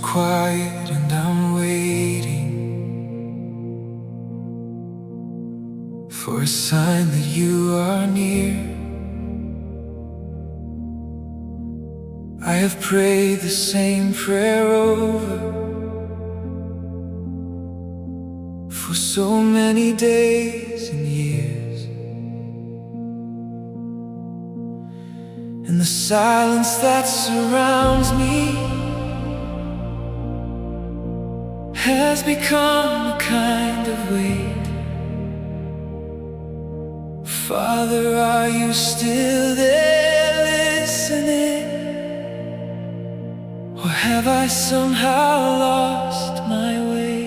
quiet and I'm waiting for a sign that you are near. I have prayed the same prayer over for so many days and years, and the silence that surrounds me has become a kind of weight. Father, are you still there listening? Or have I somehow lost my way?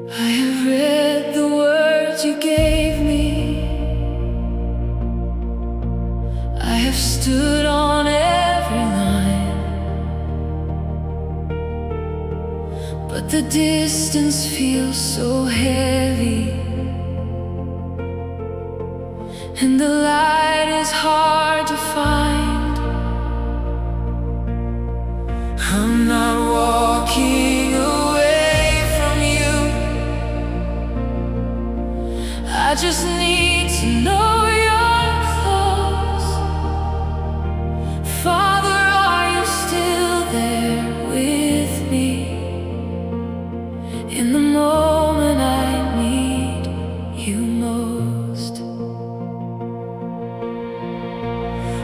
I have read the words you gave me. I have stood on every line, but the distance feels so heavy, and the light is hard to find. I'm not walking away from you, I just need to know you're close. Father, are you still there with me in the moment I need you most?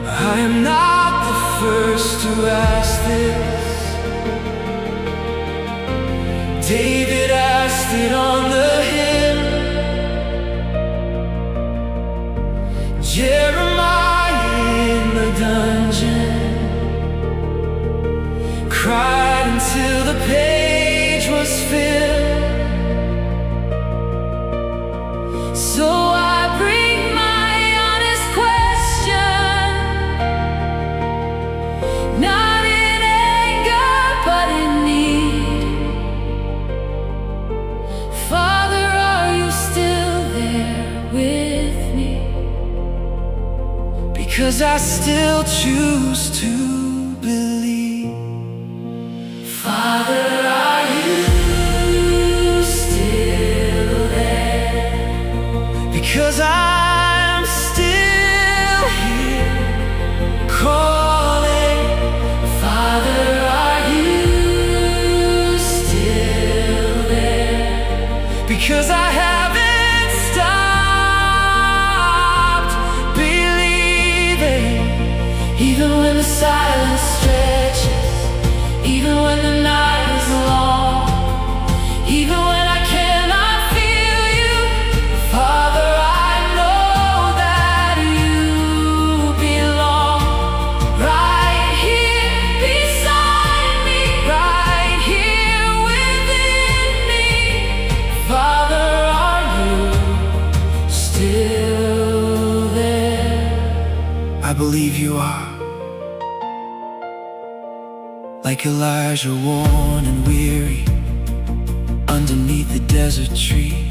I am not the first to ask this. David asked it on the hill. Jeremiah in the dungeon cried until the page was filled. So I bring my honest question, not in anger but in need. Father, are you still there with me? Because I still choose to believe. Father, are you still there? Because I'm still here calling. Father, are you still there? Because I haven't stopped believing, even when the silence stretches, even when the night is long, even when I cannot feel you. Father, I know that you belong right here beside me, right here within me. Father, are you still there? I believe you are. Like Elijah, worn and weary, underneath the desert tree,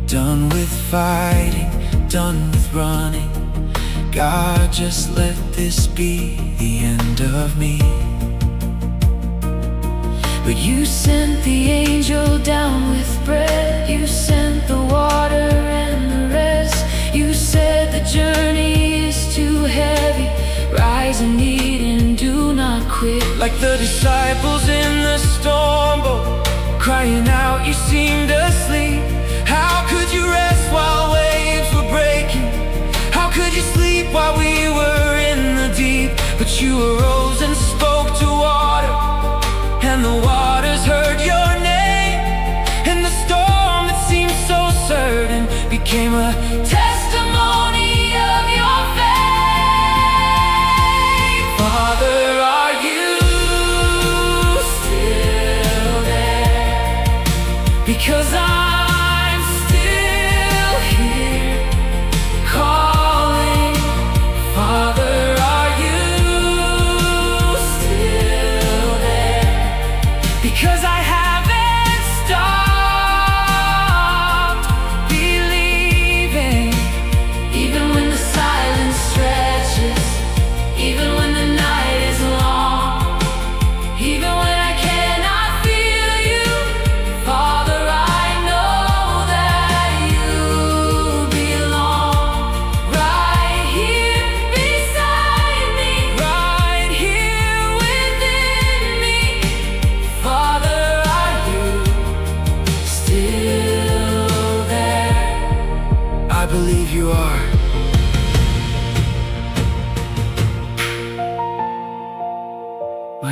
done with fighting, done with running. God, just let this be the end of me. But you sent the angel down with bread, you sent the water and the rest. You said the journey is too heavy, rise and eat and do not quit. Like the disciples in the storm boat, crying out, you seemed asleep. How could you rest while waves were breaking? How could you sleep while we were in the deep? But you arose and spoke to water, and the waters heard your name. And the storm that seemed so certain became a testimony of your faith. Father, are you still there? Because I'm still here calling. Father, are you still there? Because I haven't stopped believing, even when the silence stretches, even when the night is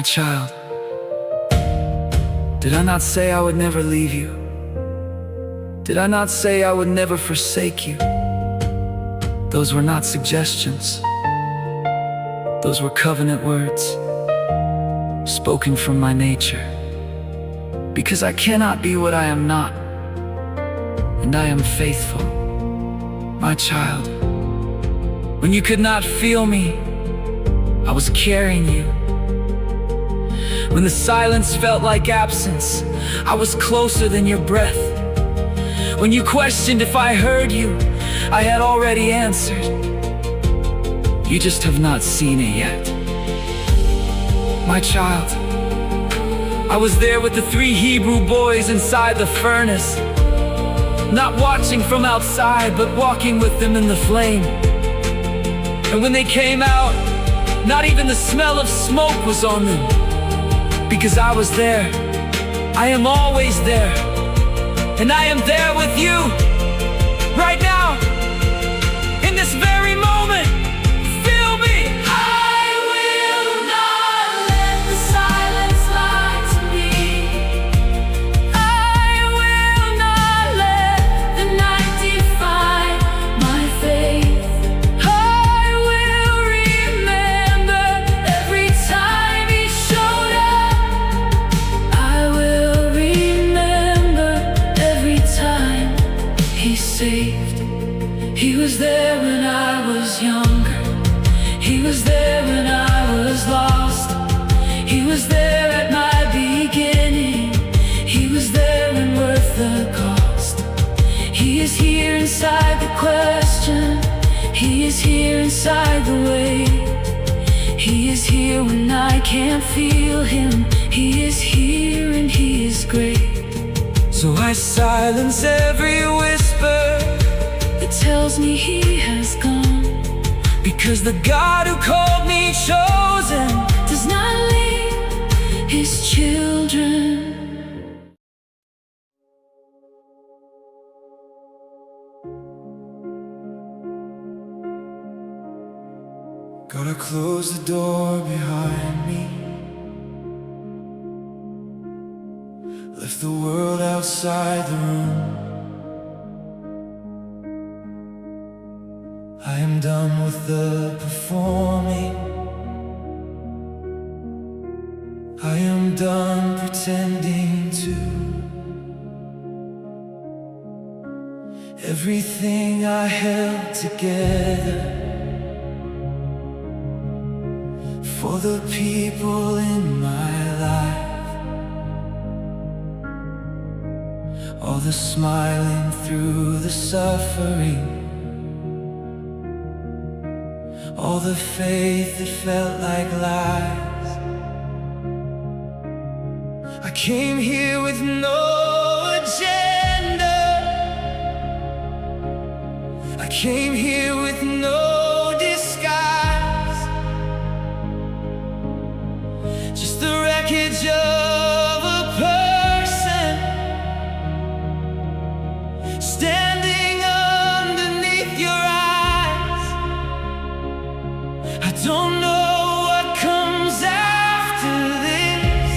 child, did I not say I would never leave you? Did I not say I would never forsake you? Those were not suggestions. Those were covenant words, spoken from my nature. Because I cannot be what I am not, and I am faithful, my child. When you could not feel me, I was carrying you. When the silence felt like absence, I was closer than your breath. When you questioned if I heard you, I had already answered. You just have not seen it yet. My child, I was there with the 3 Hebrew boys inside the furnace, not watching from outside, but walking with them in the flame. And when they came out, not even the smell of smoke was on them, because I was there. I am always there, and I am there with you, right now, in this very moment. Feel me! I will not let the silence lie to me. I will not let the night define my faith. I will remember every time He showed up. I will remember every time He saved. He was there when I was younger. He was there when I was lost. He was there at my beginning. He was there when worth the cost. He is here inside the question. He is here inside the way. He is here when I can't feel Him. He is here and He is great. So I silence every whisper It tells me He has gone, because the God who called me chosen does not leave His children. Gotta close the door behind me. Left the world outside the room. I am done with the performing. I am done pretending to. Everything I held together for the people in my life, all the smiling through the suffering, all the faith that felt like lies. I came here with no agenda. I came here with no disguise, just the wreckage of a person standing underneath your eyes. I don't know what comes after this.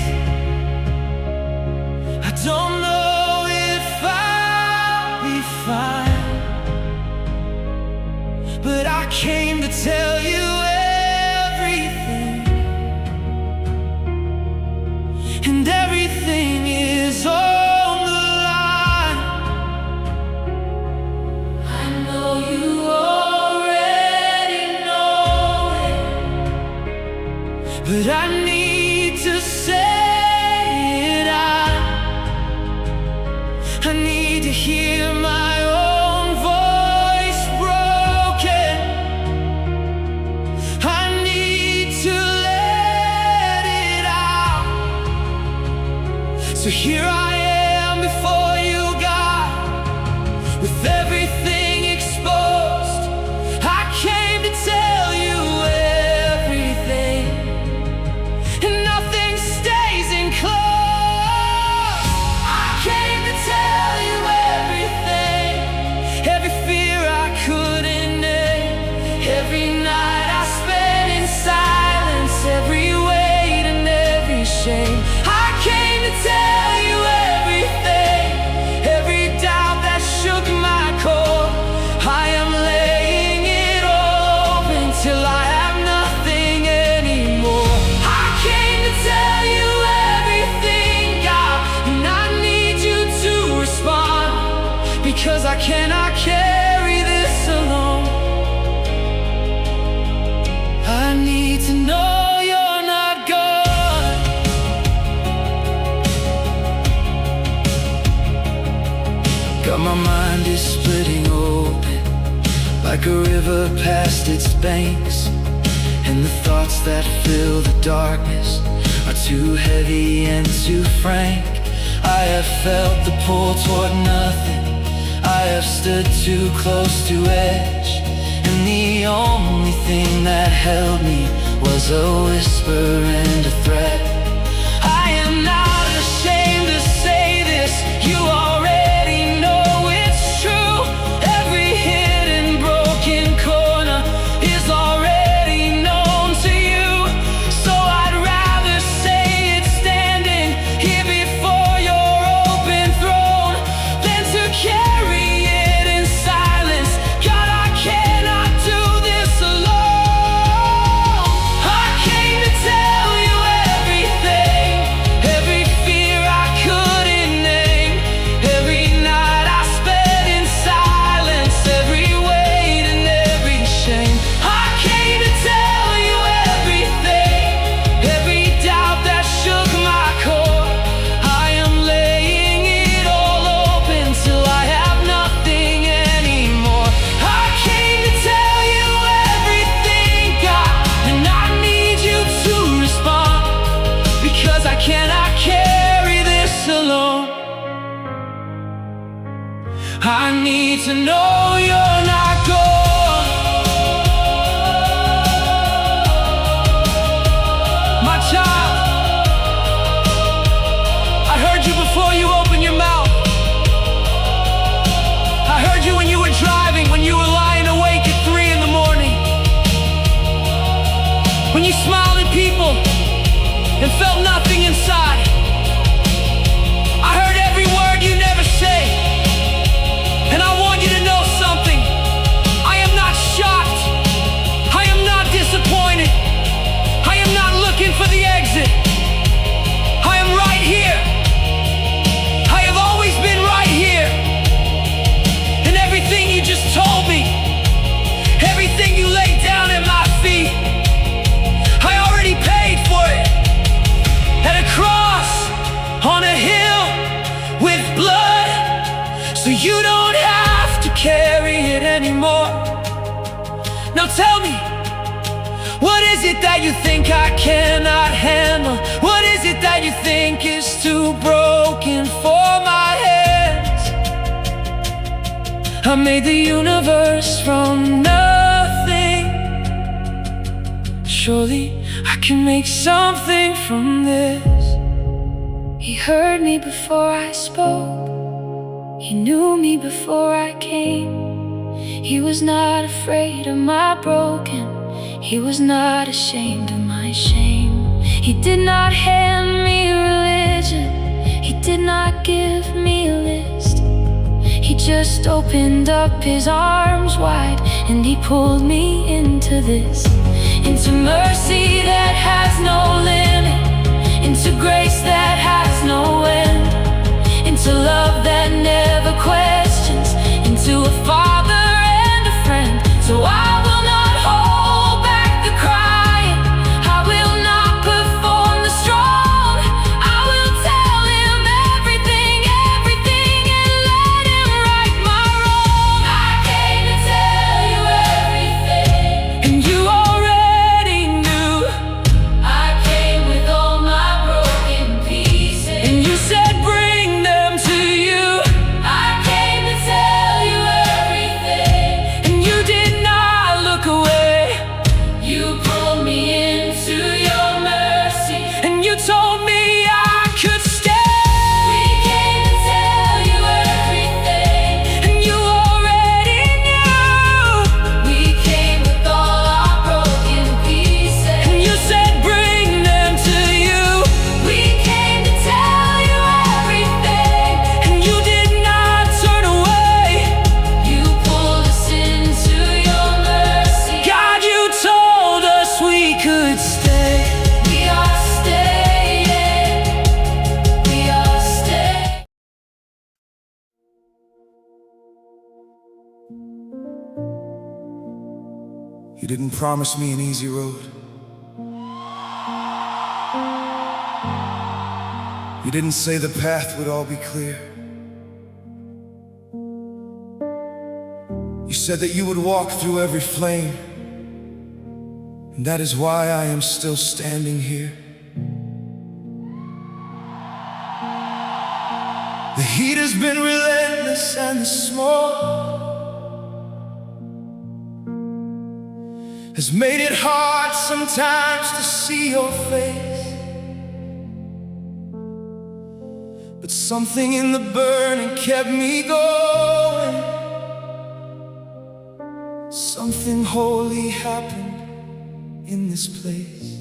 I don't know if I'll be fine, but I came to tell you everything, and everything is on the line. I know you already know it, But I need to say it out. I need to hear my own voice broken. I need to let it out. So here I am before you, God, with everything exposed. I came to tell you everything, and nothing stays enclosed. I came to tell you everything, every fear I couldn't name, every night I spent in silence, every weight and every cannot carry this alone. I need to know you're not gone. Got my mind is splitting open like a river past its banks, and the thoughts that fill the darkness are too heavy and too frank. I have felt the pull toward nothing, I have stood too close to edge, and the only thing that held me was a whisper and a threat. I am not ashamed to say this, you already know it's true. Every hidden broken corner is already known to you. So I'd rather say it standing here before your open throne than to carry it in silence. God, I cannot do this alone. I came to tell you everything, every fear I couldn't name, every night I spent in silence, every weight and every shame. I came to tell you everything, every doubt that shook my core. I am laying it all open till I have nothing anymore. I came to tell you everything, God, and I need you to respond, because I cannot carry this alone. I need to know you're not gone. My child, I heard you before you opened your mouth. I heard you when you were driving, when you were lying awake at 3 in the morning, when you smiled at people and felt nothing inside. I heard every word you never say, and I want you to know something. I am not shocked, I am not disappointed, I am not looking for the exit. I am right here, I have always been right here. And everything you just told me, everything you laid down at my feet, I already paid for it at a cross, on a hill, with blood, so you don't have to carry it anymore. Now tell me, what is it that you think I cannot handle? What is it that you think is too broken for my hands? I made the universe from nothing. Surely I can make something from this. He heard me before I spoke, he knew me before I came. He was not afraid of my broken, he was not ashamed of my shame. He did not hand me religion, he did not give me a list. He just opened up his arms wide and he pulled me into this, into mercy that has no limit, into grace that has no end, into love that never questions, into a father and a friend. So I will not hold back the crying, I will not perform the strong. I will tell him everything, everything, and let him right my wrong. I came to tell you everything, and you already knew. I came with all my broken pieces, and you said You didn't promise me an easy road. You didn't say the path would all be clear. You said that you would walk through every flame, and that is why I am still standing here. The heat has been relentless and the smoke has made it hard sometimes to see your face. But something in the burning kept me going. Something holy happened in this place.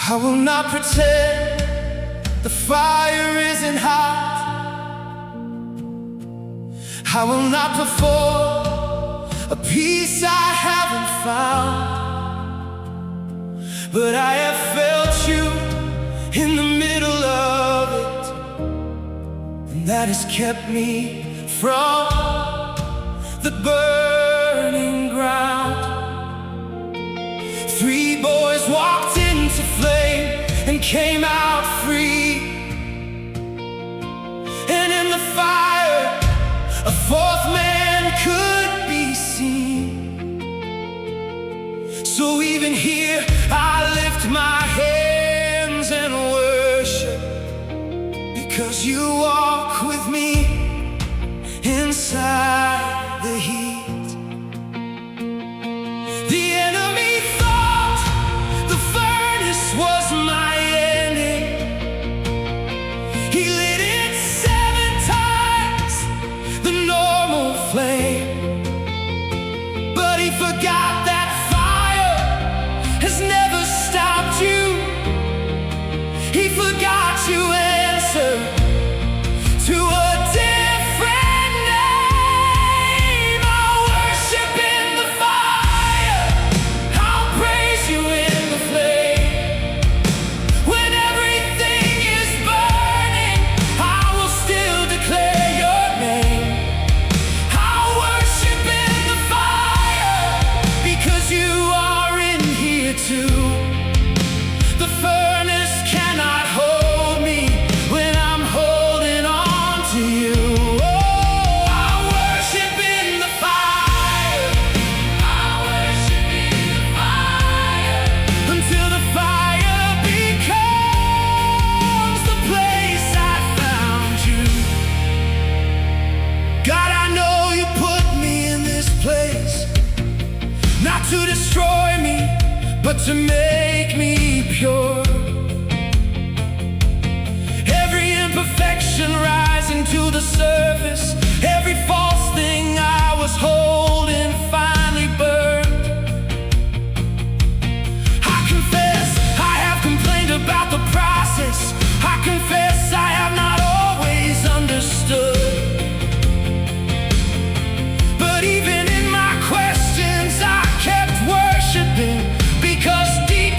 I will not pretend the fire isn't hot. I will not perform a peace I haven't found. But I have felt you in the middle of it, and that has kept me from the burning ground. 3 boys walked into flame and came out free, and in the fire a 4th man could be seen. So even here I lift my hands and worship, because you walk with me inside the heat. The enemy thought the furnace was my ending. He lit it 7 times the normal flame, but he forgot that fire has never stopped you. He forgot you answer to a different name. I'll worship in the fire, I'll praise you in the flame. When everything is burning, I will still declare your name. I'll worship in the fire, because you are in here too. The furnace cannot hold me when I'm holding on to you. Oh, I worship in the fire, I worship in the fire, until the fire becomes the place I found you. God, I know you put me in this place, not to destroy me, but to make me pure. Every imperfection rising to the surface, every false thing I was holding finally burned. I confess I have complained about the process. I confess I have not always understood. But even in my questions I kept worshiping, because deep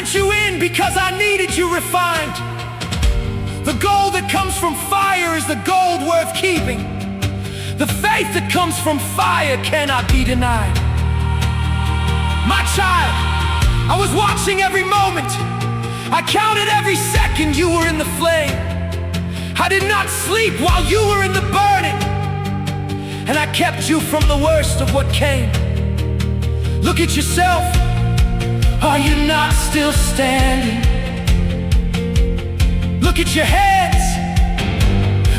sent you in because I needed you refined. The gold that comes from fire is the gold worth keeping. The faith that comes from fire cannot be denied. My child, I was watching every moment. I counted every second you were in the flame. I did not sleep while you were in the burning, and I kept you from the worst of what came. Look at yourself. Are you not still standing? Look at your heads.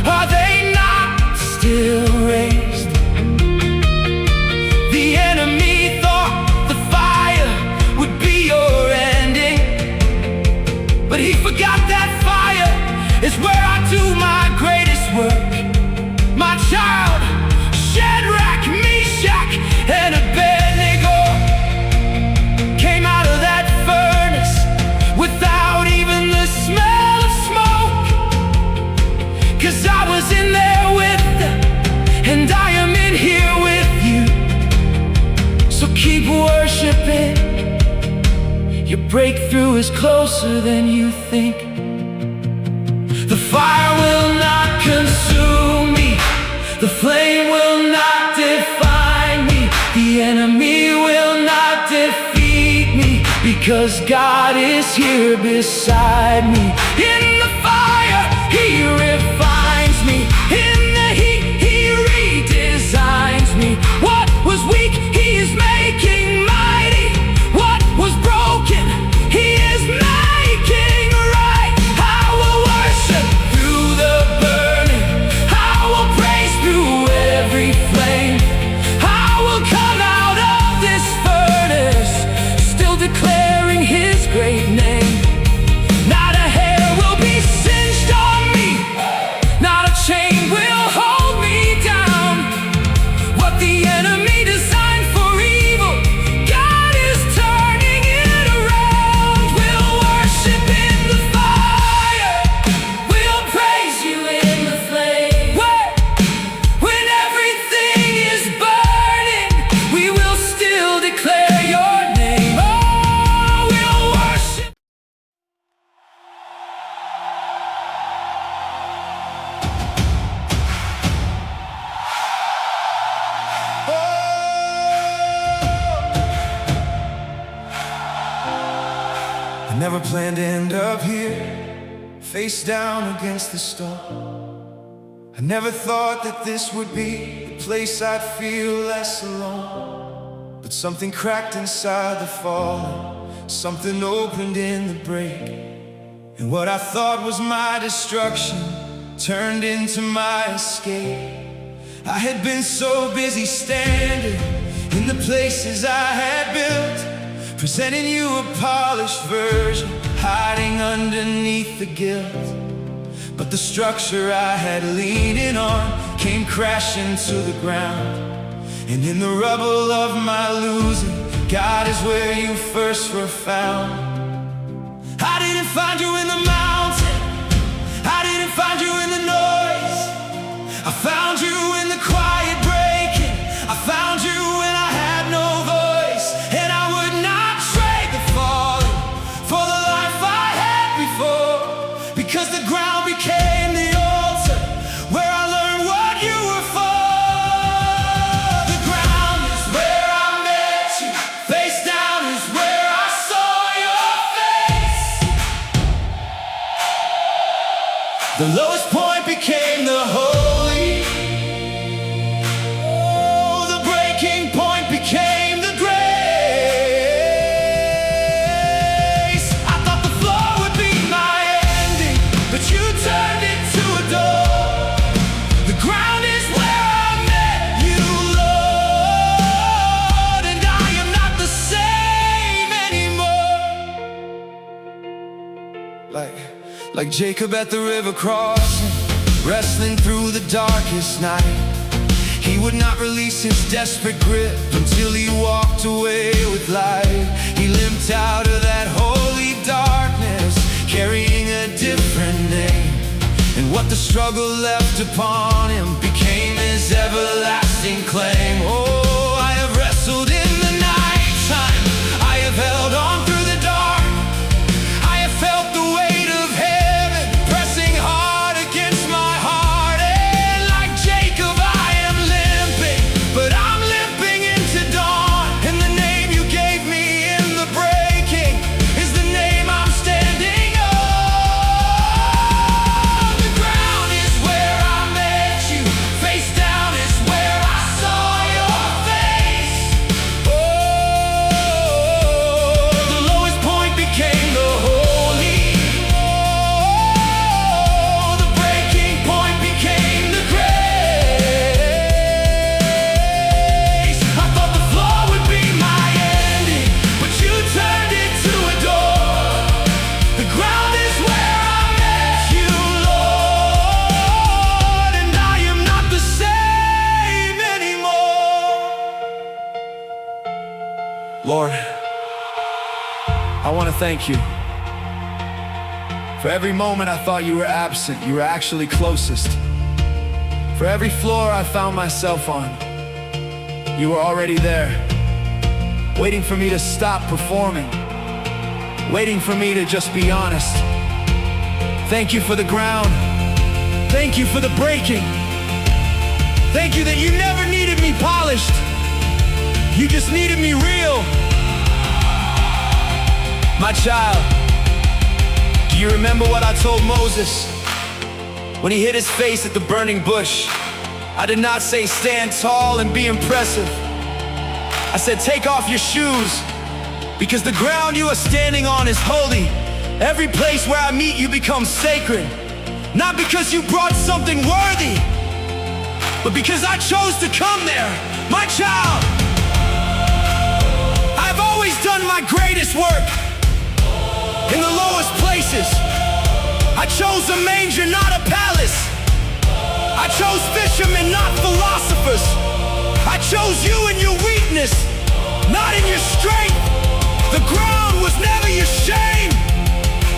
Are they not still raised? The enemy thought the fire would be your ending, but he forgot that fire is where I do my greatest work. My child, Shadrach, Meshach, and Abednego came out of that furnace without even the smell of smoke. 'Cause I was in there with them, and I am in here with you. So keep worshiping. Your breakthrough is closer than you think. The fire will not consume me. The flame will not define me. The enemy will not defeat me, because God is here beside me. In the fire, He refines me. In the heat, He redesigns me. What was weak, He is making mighty. What was broken, He is making right. I will worship through the burning. I will praise through every flame. I will come out of this furnace, still declaring His great name. Not a hair will be singed on me. Not a chain will hold me down. What the enemy designed for evil, God is turning it around. We'll worship in the fire. We'll praise you in the flame. When everything is burning, we will still declare your name. Oh, we'll worship. I never planned to end up here, face down against the storm. I never thought that this would be the place I'd feel less alone. But something cracked inside the fall, something opened in the break, and what I thought was my destruction turned into my escape. I had been so busy standing in the places I had built, presenting you a polished version, hiding underneath the guilt. But the structure I had leaned in on came crashing to the ground. And in the rubble of my losing, God is where you first were found. I didn't find you in the mountain, I didn't find you in the noise. I found you in the quiet breaking. I found you when I had no voice. And I would not trade the falling for the life I had before, because the ground became the altar where I learned what you were for. The ground is where I met you. Face down is where I saw your face. The lowest point became the holy. Oh, the breaking point became the grace. I thought the floor would be my ending, but you turned it to a door. The ground is where I met you, Lord, and I am not the same anymore. Like Jacob at the river crossing, wrestling through the darkest night. He would not release his desperate grip until he walked away with light. He limped out of that holy darkness, carrying a different name. And what the struggle left upon him became his everlasting claim. Oh, I have wrestled in the nighttime, I have held on through the dark. thank you. For every moment I thought you were absent, you were actually closest. For every floor I found myself on, you were already there, waiting for me to stop performing, waiting for me to just be honest. Thank you for the ground. Thank you for the breaking. Thank you that you never needed me polished. You just needed me real. My child, do you remember what I told Moses when he hit his face at the burning bush? I did not say stand tall and be impressive. I said take off your shoes, because the ground you are standing on is holy. Every place where I meet you becomes sacred. Not because you brought something worthy, but because I chose to come there. My child, I've always done my greatest work in the lowest places. I chose a manger, not a palace. I chose fishermen, not philosophers. I chose you in your weakness, not in your strength. The ground was never your shame.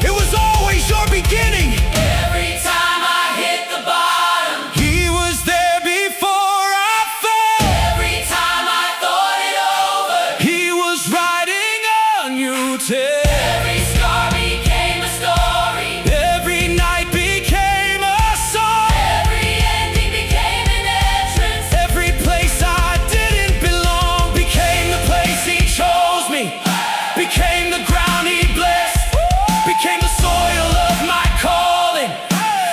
It was always your beginning. Every time I hit the bottom, He was there before I fell. every time I thought it over, He was writing a new tale. every scar became a story, Every night became a song. every ending became an entrance. Every place I didn't belong became the place He chose me. Became the ground He blessed. Became the soil of my calling.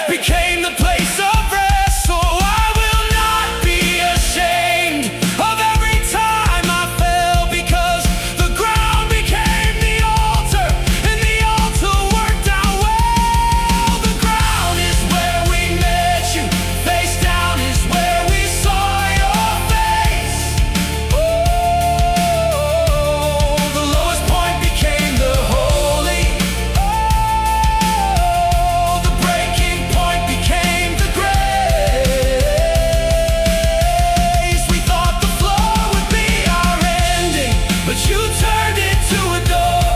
Became the place of rest. So I will not be ashamed of every time I fell, because the ground became the altar, and the altar worked out well. The ground is where we met you. Face down is where we saw your face. Oh, the lowest point became the holy. Oh, the breaking point became the grace. We thought the floor would be our ending, but you turned it to a door.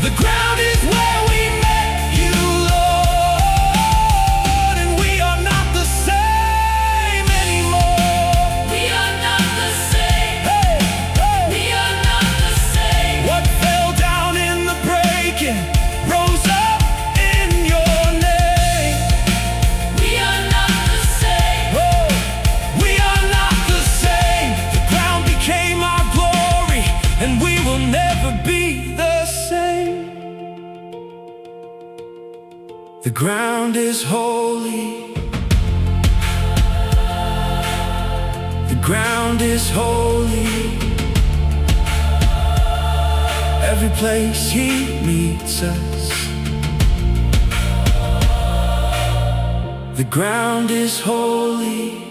The ground is where we met you, Lord, and we are not the same anymore. We are not the same. Hey, hey. We are not the same. What fell down in the breaking rose up in your name. We are not the same. Oh, we are not the same. The ground became our glory, and we will never be the same. The ground is holy. The ground is holy. Every place He meets us. The ground is holy.